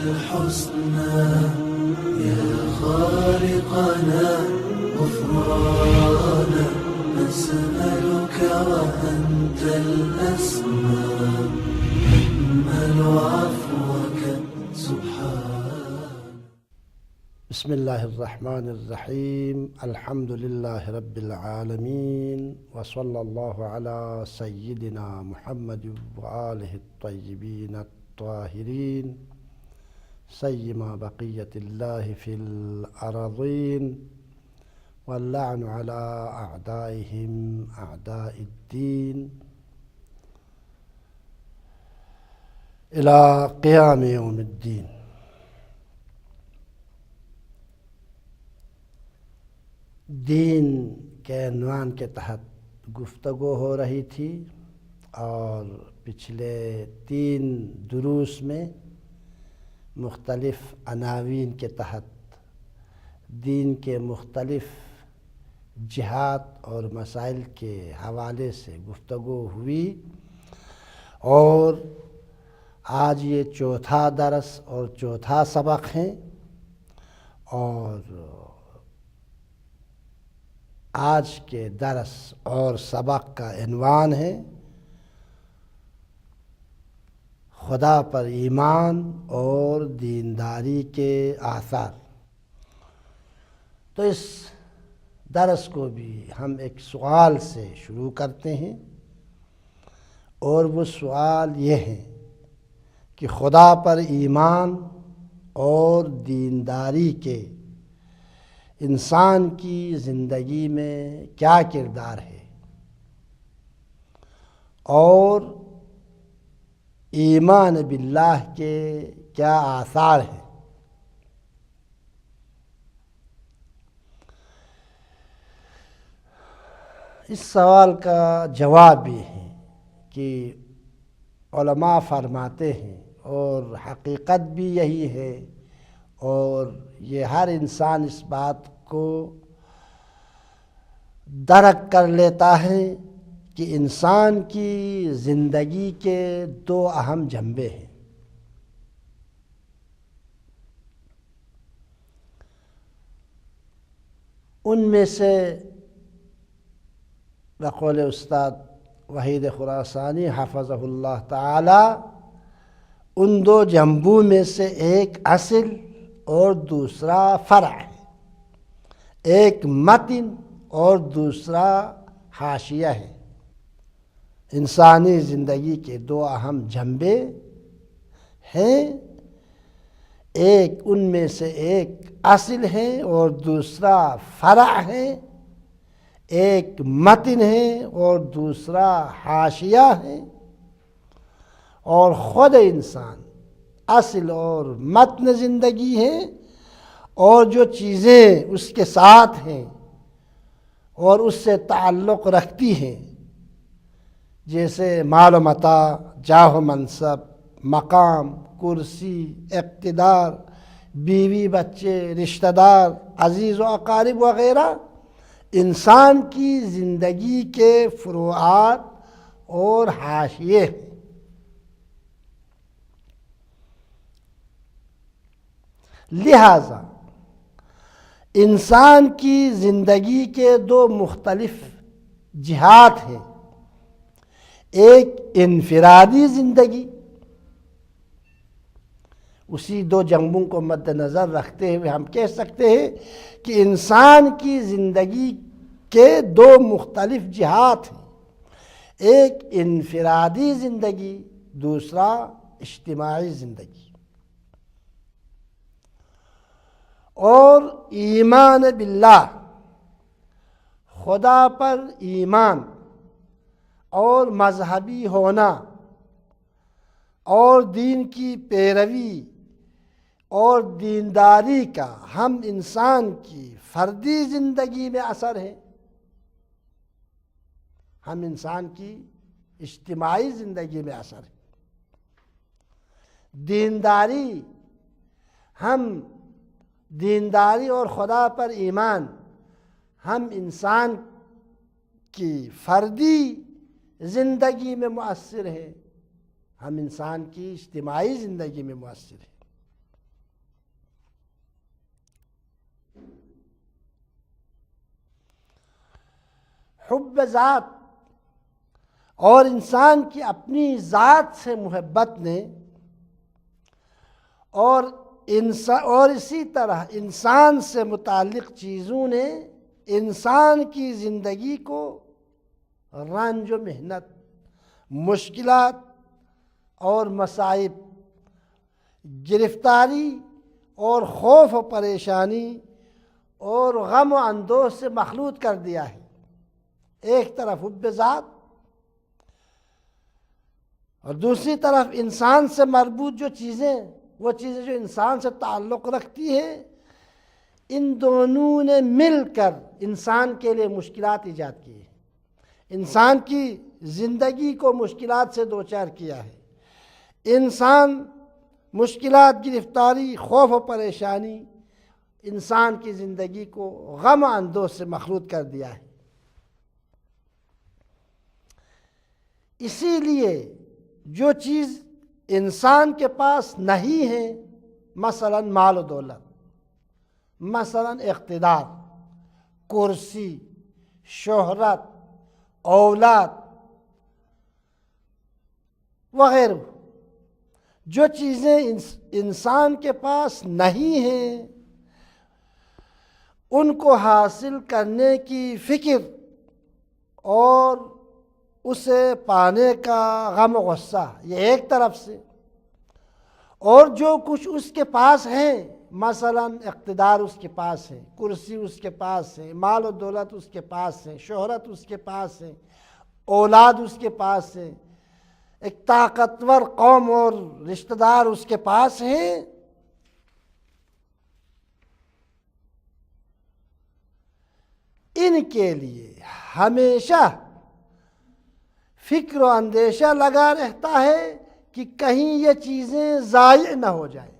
الحسنى يا خالقنا غفرانا نسألك وأنت الأسمى نأمل عفوك سبحان. بسم الله الرحمن الرحيم. الحمد لله رب العالمين وصلى الله على سيدنا محمد وآله الطيبين الطاهرين سيما بقية الله في الأراضين واللعن على أعدائهم أعداء الدين إلى قيام يوم الدين. دین کے عنوان کے تحت گفتگو ہو رہی تھی اور پچھلے 3 دروس میں مختلف عناوین کے تحت دین کے مختلف جہات اور مسائل کے حوالے سے گفتگو ہوئی اور آج یہ 4تھا درس اور 4تھا سبق ہے اور آج کے درس اور سبق کا عنوان ہے خدا پر ایمان اور دینداری کے آثار. تو اس درس کو بھی ہم ایک سوال سے شروع کرتے ہیں اور وہ سوال یہ ہے کہ خدا پر ایمان اور دینداری کے انسان کی زندگی میں کیا کردار ہے اور ایمان باللہ کے کیا آثار ہیں. اس سوال کا جواب بھی ہے کہ علماء فرماتے ہیں اور حقیقت بھی یہی ہے اور یہ ہر انسان اس بات کو درک کر لیتا ہے کہ انسان کی زندگی کے 2 اہم جنبے ہیں. ان میں سے بقول استاد وحید خراسانی حفظہ اللہ تعالی ان 2 جنبوں میں سے ایک اصل اور دوسرا فرع ہے، ایک متن اور دوسرا حاشیہ ہے. انسانی زندگی کے 2 اہم جنبے ہیں، ایک ان میں سے ایک اصل ہے اور دوسرا فرع ہے، ایک متن ہے اور دوسرا حاشیہ ہے. اور خود انسان اصل اور متن زندگی ہے اور جو چیزیں اس کے ساتھ ہیں اور اس سے تعلق رکھتی ہیں جیسے مال و متاع، جاہ و منصب، مقام، کرسی، اقتدار، بیوی بچے، رشتہ دار، عزیز و اقارب وغیرہ انسان کی زندگی کے فروعات اور حاشیے ہیں. لہذا انسان کی زندگی کے 2 مختلف جہات ہیں، ایک انفرادی زندگی، اسی 2 جنبوں کو مد نظر رکھتے ہوئے ہم کہہ سکتے ہیں کہ انسان کی زندگی کے 2 مختلف جہات ہیں، ایک انفرادی زندگی، دوسرا اجتماعی زندگی. اور ایمان باللہ، خدا پر ایمان اور مذہبی ہونا اور دین کی پیروی اور دینداری کا ہم انسان کی فردی زندگی میں اثر ہے، ہم انسان کی اجتماعی زندگی میں اثر ہے. دینداری اور خدا پر ایمان ہم انسان کی فردی زندگی میں مؤثر ہے، ہم انسان کی اجتماعی زندگی میں مؤثر ہے. حب ذات اور انسان کی اپنی ذات سے محبت نے اور اسی طرح انسان سے متعلق چیزوں نے انسان کی زندگی کو رنج و محنت، مشکلات اور مصائب، گرفتاری اور خوف و پریشانی اور غم و اندوہ سے مخلوط کر دیا ہے۔ ایک طرف حب ذات اور دوسری طرف انسان سے مربوط جو چیزیں، وہ چیزیں جو انسان سے تعلق رکھتی ہیں، ان دونوں نے مل کر انسان کے لیے مشکلات ایجاد کی ہیں، انسان کی زندگی کو مشکلات سے دوچار کیا ہے۔ انسان مشکلات، گرفتاری، خوف و پریشانی انسان کی زندگی کو غم و اندوہ سے مخلوط کر دیا ہے۔ اسی لیے جو چیز انسان کے پاس نہیں ہے، مثلا مال و دولت، مثلا اقتدار، کرسی، شہرت، اولاد وغیرہ، جو چیزیں انسان کے پاس نہیں ہیں، ان کو حاصل کرنے کی فکر اور اسے پانے کا غم و غصہ، یہ ایک طرف سے، اور جو کچھ اس کے پاس ہے، مثلا اقتدار اس کے پاس ہے، کرسی اس کے پاس ہے، مال و دولت اس کے پاس ہے، شہرت اس کے پاس ہے، اولاد اس کے پاس ہے، ایک طاقتور قوم اور رشتہ دار اس کے پاس ہیں، ان کے لیے ہمیشہ فکر و اندیشہ لگا رہتا ہے کہ کہیں یہ چیزیں ضائع نہ ہو جائیں،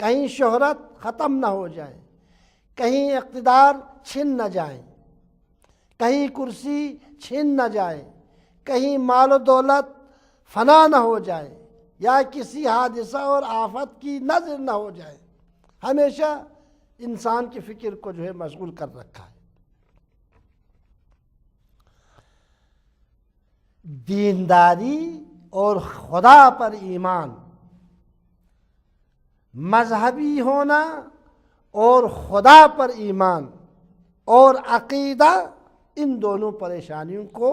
کہیں شہرت ختم نہ ہو جائے، کہیں اقتدار چھن نہ جائیں، کہیں کرسی چھن نہ جائے، کہیں مال و دولت فنا نہ ہو جائے، یا کسی حادثہ اور آفت کی نظر نہ ہو جائے۔ ہمیشہ انسان کی فکر کو جو ہے مشغول کر رکھا ہے۔ دینداری اور خدا پر ایمان، مذہبی ہونا اور خدا پر ایمان اور عقیدہ، ان دونوں پریشانیوں کو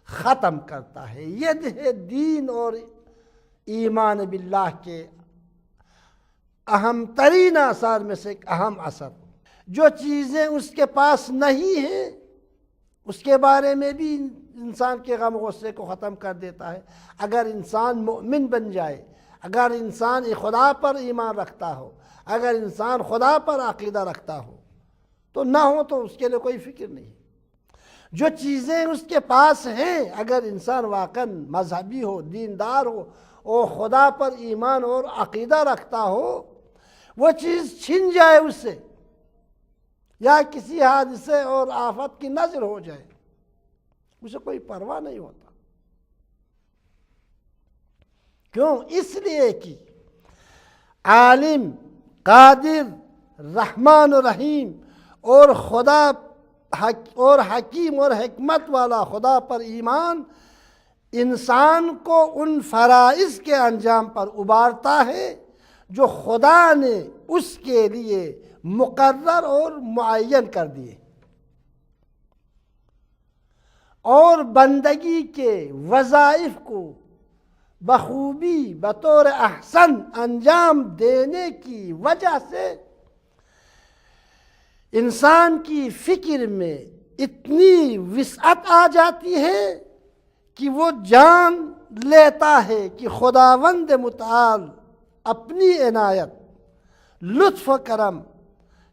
ختم کرتا ہے۔ یہ دین اور ایمان باللہ کے اہم ترین آثار میں سے ایک اہم اثر۔ جو چیزیں اس کے پاس نہیں ہیں، اس کے بارے میں بھی انسان کے غم و غصے کو ختم کر دیتا ہے۔ اگر انسان مؤمن بن جائے، اگر انسان خدا پر ایمان رکھتا ہو، اگر انسان خدا پر عقیدہ رکھتا ہو تو نہ ہو تو اس کے لیے کوئی فکر نہیں۔ جو چیزیں اس کے پاس ہیں، اگر انسان واقعا مذہبی ہو، دیندار ہو اور خدا پر ایمان اور عقیدہ رکھتا ہو، وہ چیز چھن جائے اس سے، یا کسی حادثے اور آفت کی نظر ہو جائے، اسے کوئی پرواہ نہیں ہوتا۔ کیوں؟ اس لیے کہ عالم، قادر، رحمان و رحیم اور خدا اور حکیم اور حکمت والا خدا پر ایمان انسان کو ان فرائض کے انجام پر ابارتا ہے جو خدا نے اس کے لیے مقرر اور معین کر دیے، اور بندگی کے وظائف کو بخوبی بطور احسن انجام دینے کی وجہ سے انسان کی فکر میں اتنی وسعت آ جاتی ہے کہ وہ جان لیتا ہے کہ خداوند متعال اپنی عنایت، لطف و کرم،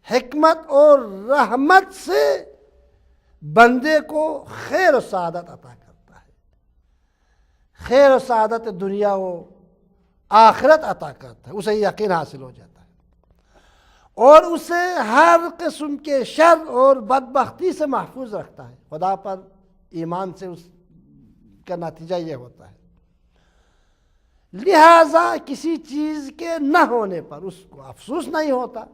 حکمت اور رحمت سے بندے کو خیر و سعادت عطا کرتا ہے، خیر و سعادت دنیا و آخرت عطا کرتا ہے، اسے یقین حاصل ہو جاتا ہے، اور اسے ہر قسم کے شر اور بدبختی سے محفوظ رکھتا ہے۔ خدا پر ایمان سے اس کا نتیجہ یہ ہوتا ہے۔ لہذا کسی چیز کے نہ ہونے پر اس کو افسوس نہیں ہوتا،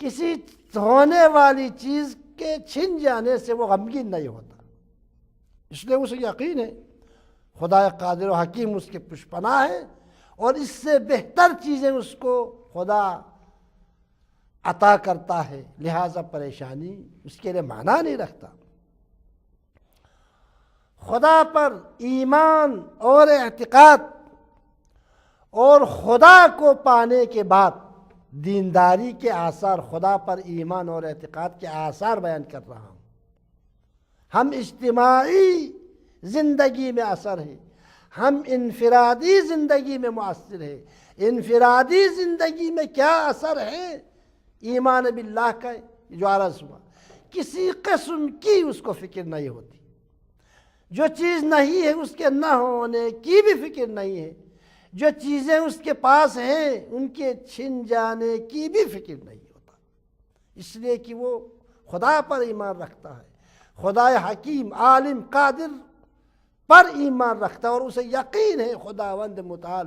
کسی ہونے والی چیز کے چھن جانے سے وہ غمگین نہیں ہوتا۔ اس لیے اسے یقین ہے خدا قادر و حکیم اس کے پشپناہ ہے، اور اس سے بہتر چیزیں اس کو خدا عطا کرتا ہے، لہذا پریشانی اس کے لیے معنی نہیں رکھتا۔ خدا پر ایمان اور اعتقاد اور خدا کو پانے کے بعد دینداری کے آثار، خدا پر ایمان اور اعتقاد کے آثار بیان کر رہا ہوں۔ ہم اجتماعی زندگی میں اثر ہے، ہم انفرادی زندگی میں مؤثر ہے۔ انفرادی زندگی میں کیا اثر ہے ایمان باللہ کا؟ جو عرض ہوا، کسی قسم کی اس کو فکر نہیں ہوتی، جو چیز نہیں ہے اس کے نہ ہونے کی بھی فکر نہیں ہے، جو چیزیں اس کے پاس ہیں ان کے چھن جانے کی بھی فکر نہیں ہوتا، اس لیے کہ وہ خدا پر ایمان رکھتا ہے، خدا حکیم عالم قادر پر ایمان رکھتا ہے، اور اسے یقین ہے خداوند متعال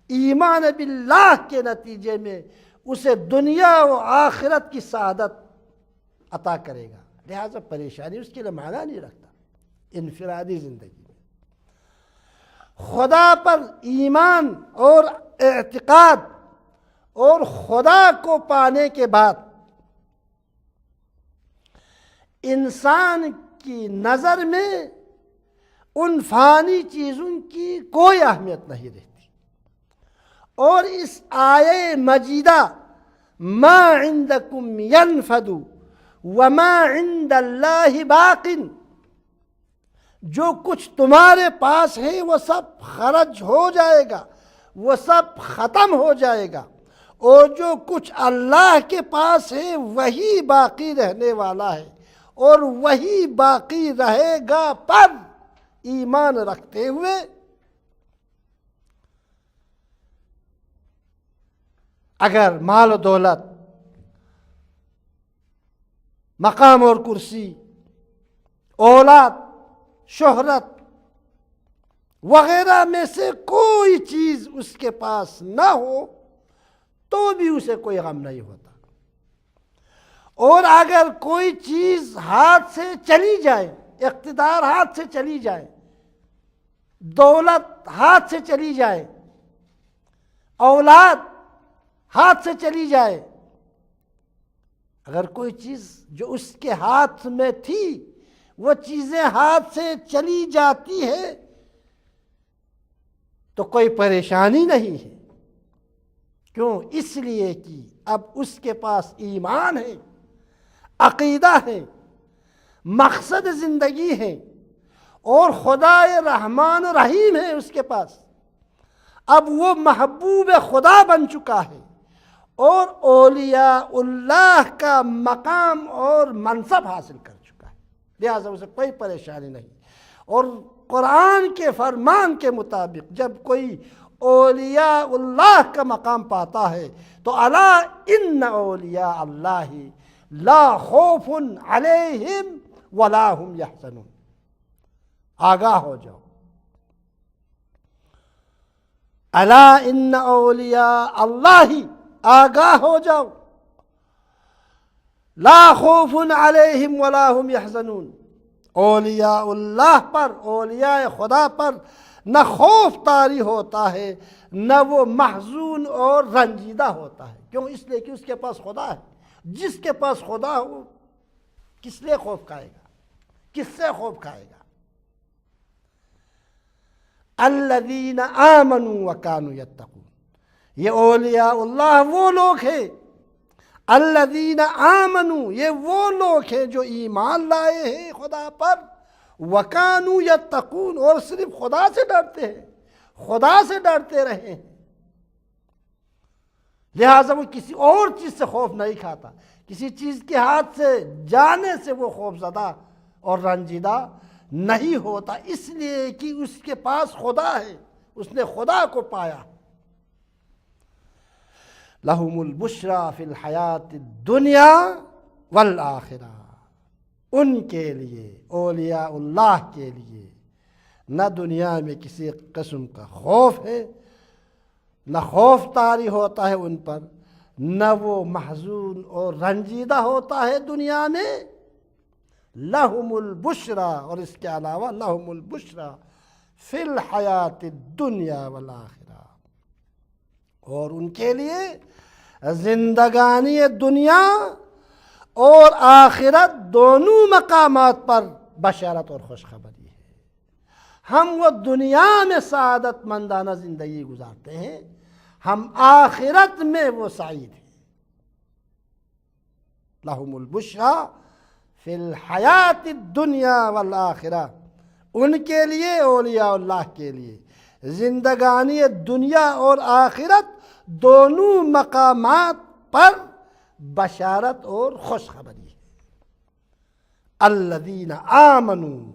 ایمان باللہ کے نتیجے میں اسے دنیا و آخرت کی سعادت عطا کرے گا، لہذا پریشانی اس کے لیے معنی نہیں رکھتا۔ انفرادی زندگی میں خدا پر ایمان اور اعتقاد اور خدا کو پانے کے بعد انسان کی نظر میں ان فانی چیزوں کی کوئی اہمیت نہیں رہتی، اور اس آیے مجیدہ ما عندکم ینفد وما عند اللہ باق، جو کچھ تمہارے پاس ہے وہ سب خرچ ہو جائے گا، وہ سب ختم ہو جائے گا، اور جو کچھ اللہ کے پاس ہے وہی باقی رہنے والا ہے، اور وہی باقی رہے گا پر ایمان رکھتے ہوئے اگر مال و دولت، مقام اور کرسی، اولاد، شہرت وغیرہ میں سے کوئی چیز اس کے پاس نہ ہو تو بھی اسے کوئی غم نہیں ہوتا، اور اگر کوئی چیز ہاتھ سے چلی جائے، اقتدار ہاتھ سے چلی جائے، دولت ہاتھ سے چلی جائے، اولاد ہاتھ سے چلی جائے، اگر کوئی چیز جو اس کے ہاتھ میں تھی وہ چیزیں ہاتھ سے چلی جاتی ہے تو کوئی پریشانی نہیں ہے، کیوں؟ اس لیے کہ اب اس کے پاس ایمان ہے، عقیدہ ہے، مقصد زندگی ہے، اور خدا رحمان و رحیم ہے اس کے پاس، اب وہ محبوب خدا بن چکا ہے، اور اولیاء اللہ کا مقام اور منصب حاصل کر چکا ہے، لہذا اسے کوئی پریشانی نہیں۔ اور قرآن کے فرمان کے مطابق جب کوئی اولیاء اللہ کا مقام پاتا ہے تو الا ان اولیاء اللہ لا خوف علیہم ولا هم یحزنون، آگاہ ہو جاؤ، الا ان اولیاء اللہ، آگاہ ہو جاؤ، لا خوف علیہم ولا هم یحزنون، اولیاء اللہ پر، اولیاء خدا پر نہ خوف طاری ہوتا ہے نہ وہ محزون اور رنجیدہ ہوتا ہے، کیوں؟ اس لیے کہ اس کے پاس خدا ہے۔ جس کے پاس خدا ہو کس لیے خوف کھائے گا؟ کس سے خوف کھائے گا؟ الذین آمنوا وکانوا یتقون، یہ اولیاء اللہ وہ لوگ ہیں، الذین آمنوا یہ وہ لوگ ہیں جو ایمان لائے ہیں خدا پر، وکانوا یتقون اور صرف خدا سے ڈرتے ہیں، خدا سے ڈرتے رہے ہیں، لہٰذا وہ کسی اور چیز سے خوف نہیں کھاتا، کسی چیز کے ہاتھ سے جانے سے وہ خوف زدہ اور رنجیدہ نہیں ہوتا، اس لیے کہ اس کے پاس خدا ہے، اس نے خدا کو پایا۔ لَهُمُ الْبُشْرَى فِي الْحَيَاةِ الدُّنْيَا وَالْآخِرَةِ، ان کے لیے، اولیاء اللہ کے لیے نہ دنیا میں کسی قسم کا خوف ہے، نہ خوف طاری ہوتا ہے ان پر، نہ وہ محزون اور رنجیدہ ہوتا ہے دنیا میں، لہم البشرا، اور اس کے علاوہ لہم البشرا فی الحیات الدنیا والآخرہ، اور ان کے لیے زندگانی دنیا اور آخرت دونوں مقامات پر بشارت اور خوشخبری ہے۔ ہم وہ دنیا میں سعادت مندانہ زندگی گزارتے ہیں، ہم آخرت میں وہ سعید ہیں۔ لہم البشرا فی الحیات الدنیا والآخرہ، ان کے لیے، اولیاء اللہ کے لیے، زندگانی دنیا اور آخرت دونوں مقامات پر بشارت اور خوشخبری ہے۔ الذین آمنوا،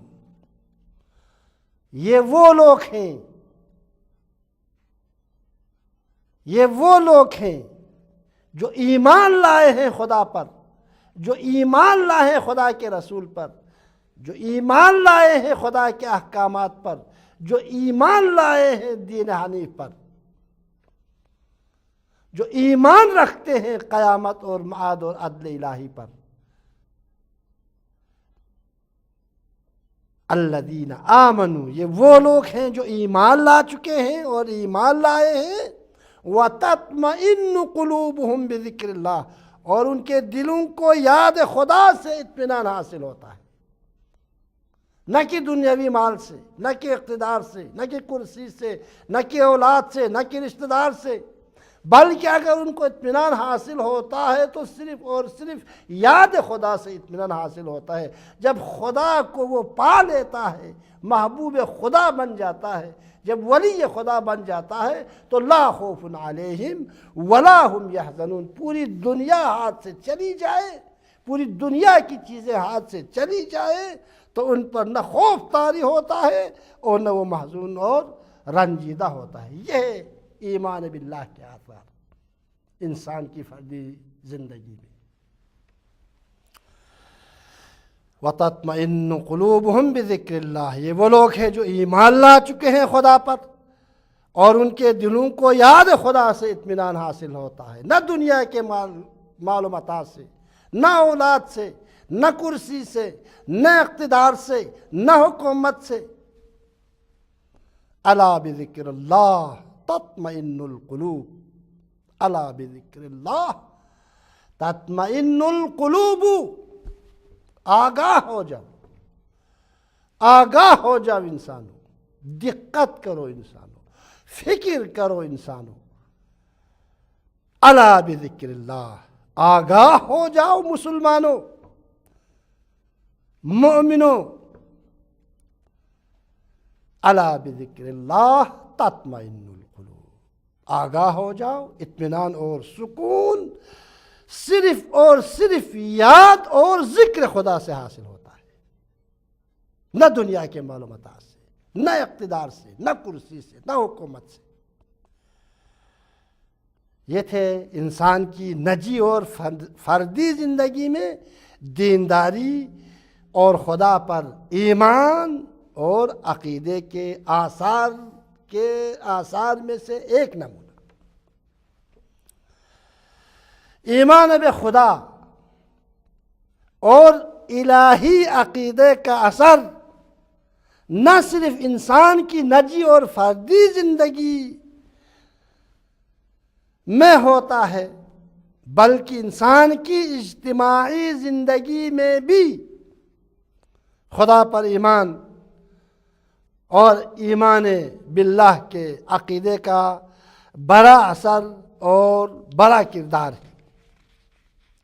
یہ وہ لوگ ہیں، یہ وہ لوگ ہیں جو ایمان لائے ہیں خدا پر، جو ایمان لائے ہیں خدا کے رسول پر، جو ایمان لائے ہیں خدا کے احکامات پر، جو ایمان لائے ہیں دین حنیف پر، جو ایمان رکھتے ہیں قیامت اور معاد اور عدل الہی پر۔ الذین آمنوا، یہ وہ لوگ ہیں جو ایمان لا چکے ہیں اور ایمان لائے ہیں۔ وَتَطْمَئِنُّ قُلُوبُهُمْ بِذِكْرِ اللَّهِ، اور ان کے دلوں کو یاد خدا سے اطمینان حاصل ہوتا ہے، نہ کہ دنیاوی مال سے، نہ کہ اقتدار سے، نہ کہ کرسی سے، نہ کہ اولاد سے، نہ کہ رشتہ دار سے، بلکہ اگر ان کو اطمینان حاصل ہوتا ہے تو صرف اور صرف یاد خدا سے اطمینان حاصل ہوتا ہے۔ جب خدا کو وہ پا لیتا ہے، محبوب خدا بن جاتا ہے، جب ولی خدا بن جاتا ہے تو لا خوف علیہم ولا ہم یحزنون۔ پوری دنیا ہاتھ سے چلی جائے، پوری دنیا کی چیزیں ہاتھ سے چلی جائے تو ان پر نہ خوف طاری ہوتا ہے اور نہ وہ محزون اور رنجیدہ ہوتا ہے۔ یہ ایمان باللہ کے آثار انسان کی فردی زندگی میں۔ وَتَطْمَئِنُّ قُلُوبُهُمْ بِذِكْرِ اللَّهِ، یہ وہ لوگ ہیں جو ایمان لا چکے ہیں خدا پر اور ان کے دلوں کو یاد خدا سے اطمینان حاصل ہوتا ہے، نہ دنیا کے مال و متاع سے، نہ اولاد سے، نہ کرسی سے، نہ اقتدار سے، نہ حکومت سے۔ الا بذکر اللہ تطمئن القلوب، الا بذکر اللہ تطمئن القلوب۔ آگاہ ہو جاؤ، آگاہ ہو جاؤ انسانوں، دقت کرو انسانوں، فکر کرو انسانوں۔ الا بذکر اللہ، آگاہ ہو جاؤ مسلمانوں، مومنوں۔ الا بذکر اللہ تطمئن القلوب، آگاہ ہو جاؤ، اطمینان اور سکون صرف اور صرف یاد اور ذکر خدا سے حاصل ہوتا ہے، نہ دنیا کے مال و متاع سے، نہ اقتدار سے، نہ کرسی سے، نہ حکومت سے۔ یہ تھے انسان کی نجی اور فردی زندگی میں دینداری اور خدا پر ایمان اور عقیدے کے آثار میں سے ایک نمونہ۔ ایمان بے خدا اور الہی عقیدے کا اثر نہ صرف انسان کی نجی اور فردی زندگی میں ہوتا ہے بلکہ انسان کی اجتماعی زندگی میں بھی خدا پر ایمان اور ایمان باللہ کے عقیدے کا بڑا اثر اور بڑا کردار ہے۔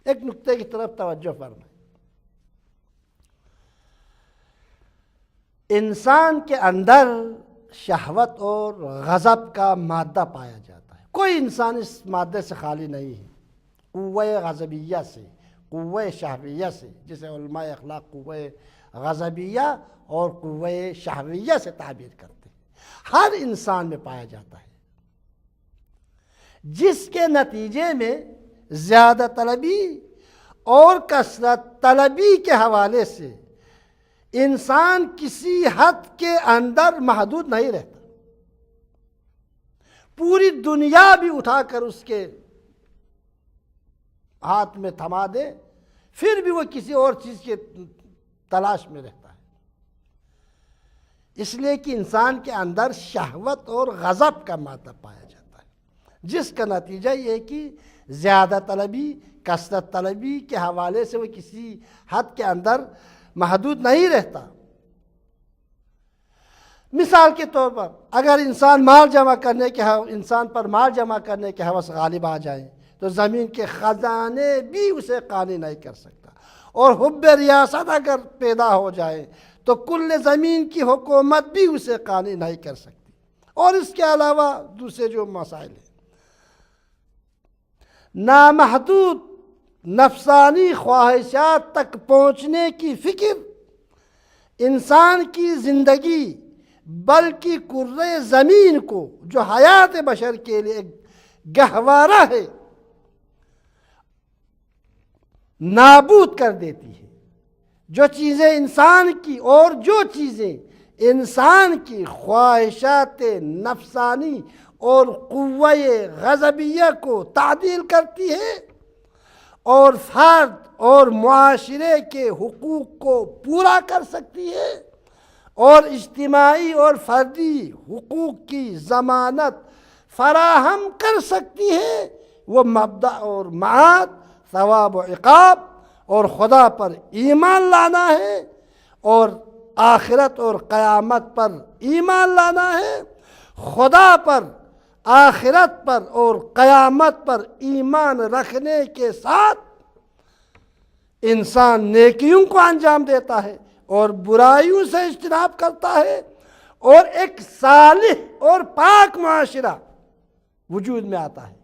ایک نقطے کی طرف توجہ فرمائیں۔ انسان کے اندر شہوت اور غضب کا مادہ پایا جاتا ہے، کوئی انسان اس مادے سے خالی نہیں ہے، قوہ غضبیہ سے، قوہ شہویہ سے، جسے علماء اخلاق قوہ غضبیہ اور قوہ شہویہ سے تعبیر کرتے ہیں، ہر انسان میں پایا جاتا ہے، جس کے نتیجے میں زیادہ طلبی اور کثرت طلبی کے حوالے سے انسان کسی حد کے اندر محدود نہیں رہتا۔ پوری دنیا بھی اٹھا کر اس کے ہاتھ میں تھما دے، پھر بھی وہ کسی اور چیز کے تلاش میں رہتا ہے، اس لیے کہ انسان کے اندر شہوت اور غضب کا مادہ پایا جاتا ہے، جس کا نتیجہ یہ کہ زیادہ طلبی، کثرت طلبی کے حوالے سے وہ کسی حد کے اندر محدود نہیں رہتا۔ مثال کے طور پر اگر انسان پر مال جمع کرنے کے ہوس غالب آ جائے تو زمین کے خزانے بھی اسے قانی نہیں کر سکتا، اور حب ریاست اگر پیدا ہو جائے تو کل زمین کی حکومت بھی اسے قانی نہیں کر سکتی، اور اس کے علاوہ دوسرے جو مسائل ہیں۔ نامحدود نفسانی خواہشات تک پہنچنے کی فکر انسان کی زندگی بلکہ کرۂ زمین کو جو حیات بشر کے لیے گہوارہ ہے نابود کر دیتی ہے۔ جو چیزیں انسان کی خواہشات نفسانی اور قوہ غضبیہ کو تعدیل کرتی ہے اور فرد اور معاشرے کے حقوق کو پورا کر سکتی ہے اور اجتماعی اور فردی حقوق کی ضمانت فراہم کر سکتی ہے، وہ مبدأ اور معاد، ثواب و عقاب اور خدا پر ایمان لانا ہے اور آخرت اور قیامت پر ایمان لانا ہے۔ خدا پر، آخرت پر اور قیامت پر ایمان رکھنے کے ساتھ انسان نیکیوں کو انجام دیتا ہے اور برائیوں سے اجتناب کرتا ہے، اور ایک صالح اور پاک معاشرہ وجود میں آتا ہے۔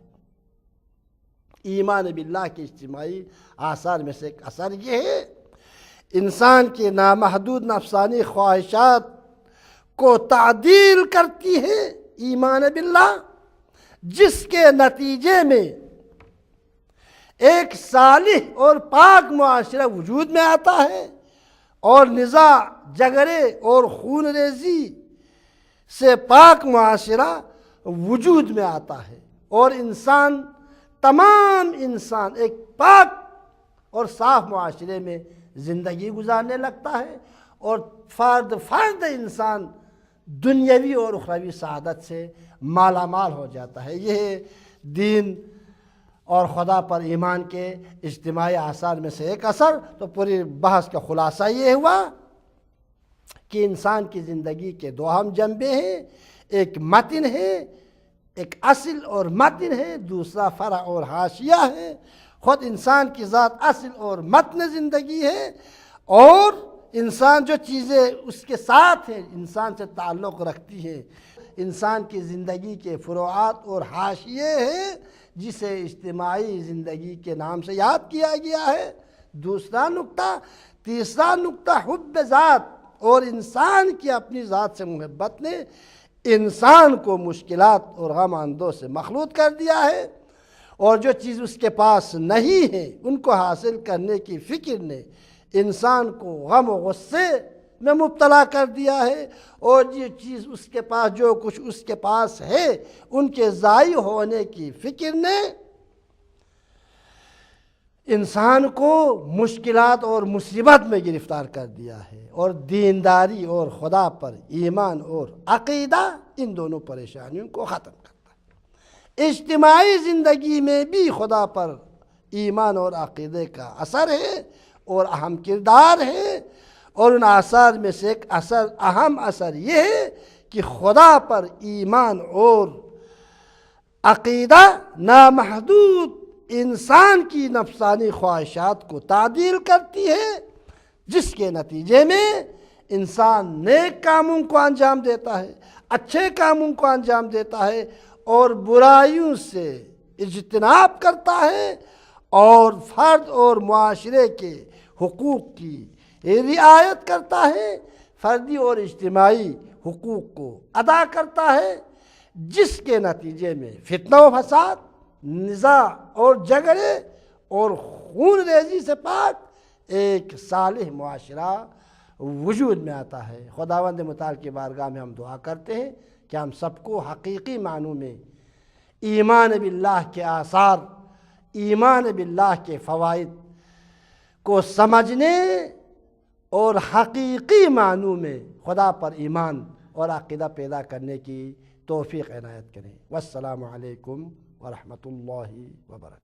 ایمان باللہ کے اجتماعی آثار میں سے ایک اثر یہ ہے، انسان کے نامحدود نفسانی خواہشات کو تعدیل کرتی ہے ایمان باللہ، جس کے نتیجے میں ایک صالح اور پاک معاشرہ وجود میں آتا ہے، اور نزاع، جھگڑے اور خون ریزی سے پاک معاشرہ وجود میں آتا ہے، اور تمام انسان ایک پاک اور صاف معاشرے میں زندگی گزارنے لگتا ہے، اور فرد انسان دنیاوی اور اخروی سعادت سے مالا مال ہو جاتا ہے۔ یہ دین اور خدا پر ایمان کے اجتماعی آثار میں سے ایک اثر۔ تو پوری بحث کا خلاصہ یہ ہوا کہ انسان کی زندگی کے دو اہم جنبے ہیں، ایک متن ہے، ایک اصل اور متن ہے، دوسرا فرع اور حاشیہ ہے۔ خود انسان کی ذات اصل اور متن زندگی ہے، اور انسان جو چیزیں اس کے ساتھ ہیں، انسان سے تعلق رکھتی ہیں، انسان کی زندگی کے فروعات اور حاشیے ہیں، جسے اجتماعی زندگی کے نام سے یاد کیا گیا ہے۔ دوسرا نکتہ، تیسرا نکتہ، حب ذات اور انسان کی اپنی ذات سے محبت نے انسان کو مشکلات اور غم اندوں سے مخلوط کر دیا ہے، اور جو چیز اس کے پاس نہیں ہے ان کو حاصل کرنے کی فکر نے انسان کو غم و غصے میں مبتلا کر دیا ہے، اور یہ چیز جو کچھ اس کے پاس ہے ان کے ضائع ہونے کی فکر نے انسان کو مشکلات اور مصیبت میں گرفتار کر دیا ہے، اور دینداری اور خدا پر ایمان اور عقیدہ ان دونوں پریشانیوں کو ختم کرتا ہے۔ اجتماعی زندگی میں بھی خدا پر ایمان اور عقیدے کا اثر ہے اور اہم کردار ہے، اور ان آثار میں سے ایک اہم اثر یہ ہے کہ خدا پر ایمان اور عقیدہ نامحدود انسان کی نفسانی خواہشات کو تعدیل کرتی ہے، جس کے نتیجے میں انسان نیک کاموں کو انجام دیتا ہے، اچھے کاموں کو انجام دیتا ہے، اور برائیوں سے اجتناب کرتا ہے، اور فرد اور معاشرے کے حقوق کی رعایت کرتا ہے، فردی اور اجتماعی حقوق کو ادا کرتا ہے، جس کے نتیجے میں فتنہ و فساد، نزاع اور جھگڑے اور خون ریزی سے پاک ایک صالح معاشرہ وجود میں آتا ہے۔ خداوند متعال کی بارگاہ میں ہم دعا کرتے ہیں کہ ہم سب کو حقیقی معنوں میں ایمان باللہ کے آثار، ایمان باللہ کے فوائد کو سمجھنے اور حقیقی معنوں میں خدا پر ایمان اور عقیدہ پیدا کرنے کی توفیق عنایت کریں۔ والسلام علیکم ورحمۃ اللہ وبرکاتہ۔